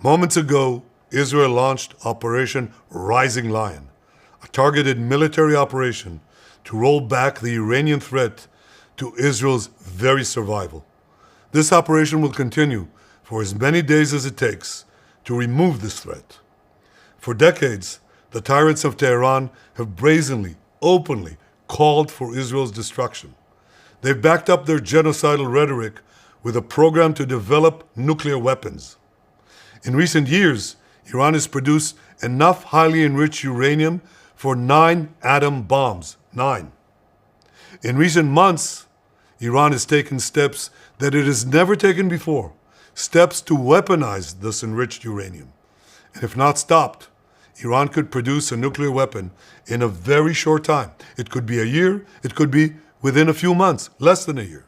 Moments ago, Israel launched Operation Rising Lion, a targeted military operation to roll back the Iranian threat to Israel's very survival. This operation will continue for as many days as it takes to remove this threat. For decades, the tyrants of Tehran have brazenly, openly called for Israel's destruction. They've backed up their genocidal rhetoric with a program to develop nuclear weapons. In recent years, Iran has produced enough highly enriched uranium for 9 atom bombs. 9. In recent months, Iran has taken steps that it has never taken before, steps to weaponize this enriched uranium. And if not stopped, Iran could produce a nuclear weapon in a very short time. It could be a year, it could be within a few months, less than a year.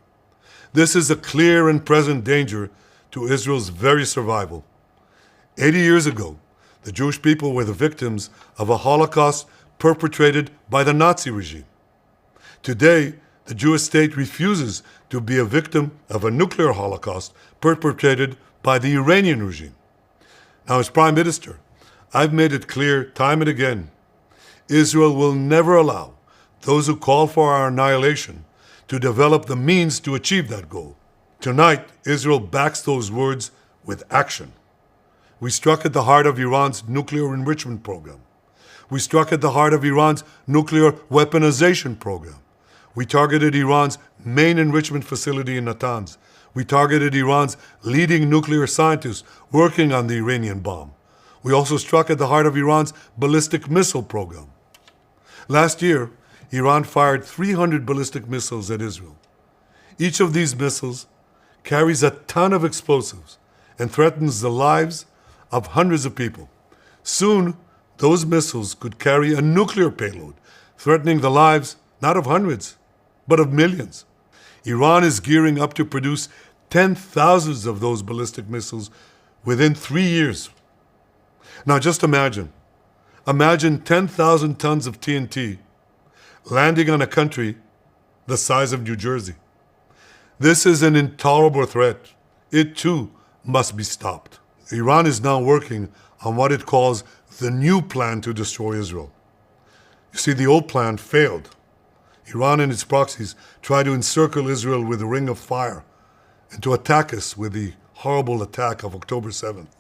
This is a clear and present danger to Israel's very survival. 80 years ago, the Jewish people were the victims of a Holocaust perpetrated by the Nazi regime. Today, the Jewish state refuses to be a victim of a nuclear Holocaust perpetrated by the Iranian regime. Now, as Prime Minister, I've made it clear time and again, Israel will never allow those who call for our annihilation to develop the means to achieve that goal. Tonight, Israel backs those words with action. We struck at the heart of Iran's nuclear enrichment program. We struck at the heart of Iran's nuclear weaponization program. We targeted Iran's main enrichment facility in Natanz. We targeted Iran's leading nuclear scientists working on the Iranian bomb. We also struck at the heart of Iran's ballistic missile program. Last year, Iran fired 300 ballistic missiles at Israel. Each of these missiles carries a ton of explosives and threatens the lives of hundreds of people. Soon, those missiles could carry a nuclear payload, threatening the lives not of hundreds, but of millions. Iran is gearing up to produce 10,000 of those ballistic missiles within 3 years. Now just imagine 10,000 tons of TNT landing on a country the size of New Jersey. This is an intolerable threat. It too must be stopped. Iran is now working on what it calls the new plan to destroy Israel. You see, the old plan failed. Iran and its proxies tried to encircle Israel with a ring of fire and to attack us with the horrible attack of October 7th.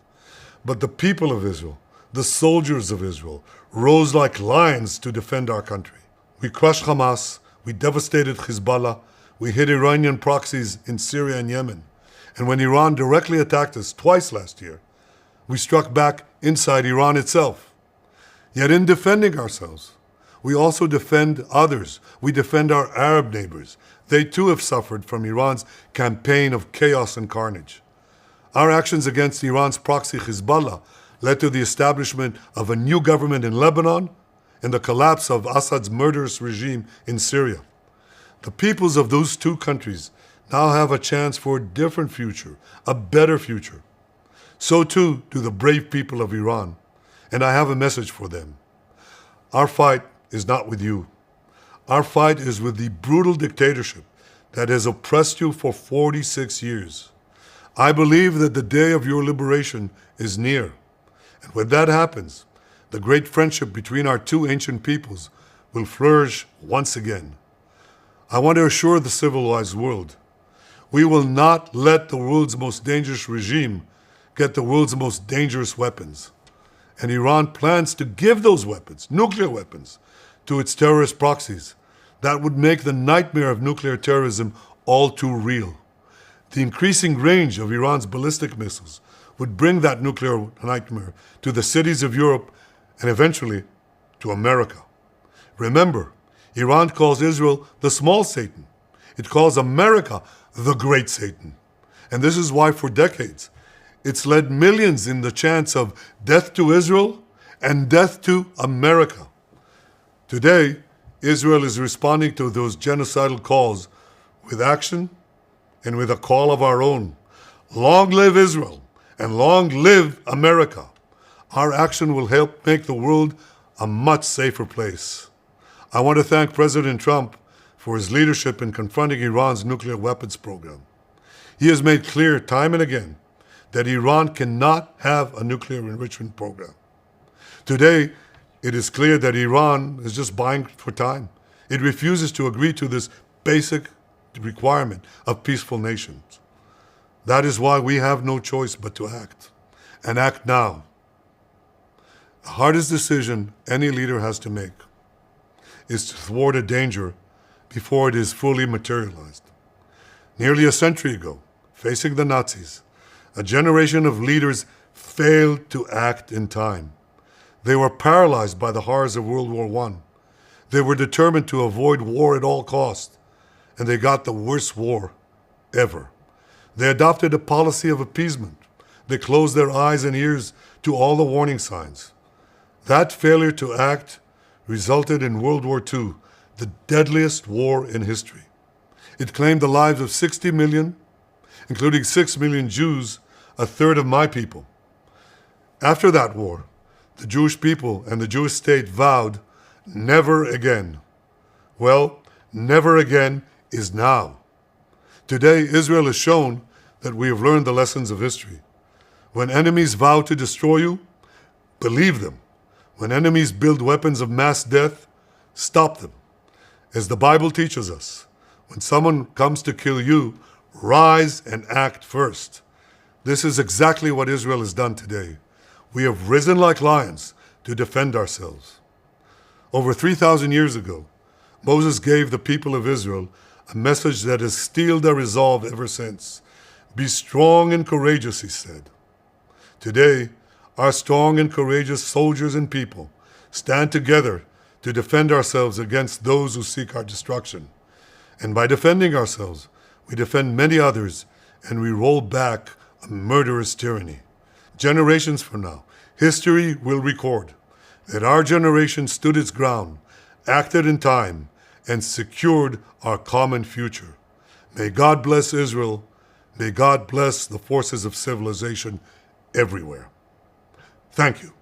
But the people of Israel, the soldiers of Israel, rose like lions to defend our country. We crushed Hamas, we devastated Hezbollah, we hit Iranian proxies in Syria and Yemen. And when Iran directly attacked us twice last year, we struck back inside Iran itself. Yet in defending ourselves, we also defend others. We defend our Arab neighbors. They too have suffered from Iran's campaign of chaos and carnage. Our actions against Iran's proxy Hezbollah led to the establishment of a new government in Lebanon and the collapse of Assad's murderous regime in Syria. The peoples of those two countries now have a chance for a different future, a better future. So too do the brave people of Iran, and I have a message for them. Our fight is not with you. Our fight is with the brutal dictatorship that has oppressed you for 46 years. I believe that the day of your liberation is near. And when that happens, the great friendship between our two ancient peoples will flourish once again. I want to assure the civilized world, we will not let the world's most dangerous regime get the world's most dangerous weapons. And Iran plans to give those weapons, nuclear weapons, to its terrorist proxies. That would make the nightmare of nuclear terrorism all too real. The increasing range of Iran's ballistic missiles would bring that nuclear nightmare to the cities of Europe and eventually to America. Remember, Iran calls Israel the small Satan. It calls America the great Satan. And this is why for decades, it's led millions in the chants of death to Israel and death to America. Today, Israel is responding to those genocidal calls with action and with a call of our own. Long live Israel and long live America. Our action will help make the world a much safer place. I want to thank President Trump for his leadership in confronting Iran's nuclear weapons program. He has made clear time and again that Iran cannot have a nuclear enrichment program. Today, it is clear that Iran is just buying for time. It refuses to agree to this basic requirement of peaceful nations. That is why we have no choice but to act, and act now. The hardest decision any leader has to make is to thwart a danger before it is fully materialized. Nearly a century ago, facing the Nazis, a generation of leaders failed to act in time. They were paralyzed by the horrors of World War I. They were determined to avoid war at all costs, and they got the worst war ever. They adopted a policy of appeasement. They closed their eyes and ears to all the warning signs. That failure to act resulted in World War II, the deadliest war in history. It claimed the lives of 60 million, including 6 million Jews, a third of my people. After that war, the Jewish people and the Jewish state vowed, never again. Well, never again is now. Today, Israel has shown that we have learned the lessons of history. When enemies vow to destroy you, believe them. When enemies build weapons of mass death, stop them. As the Bible teaches us, when someone comes to kill you, rise and act first. This is exactly what Israel has done today. We have risen like lions to defend ourselves. Over 3,000 years ago, Moses gave the people of Israel a message that has steeled their resolve ever since. Be strong and courageous, he said. Today, our strong and courageous soldiers and people stand together to defend ourselves against those who seek our destruction. And by defending ourselves, we defend many others, and we roll back a murderous tyranny. Generations from now, history will record that our generation stood its ground, acted in time, and secured our common future. May God bless Israel. May God bless the forces of civilization everywhere. Thank you.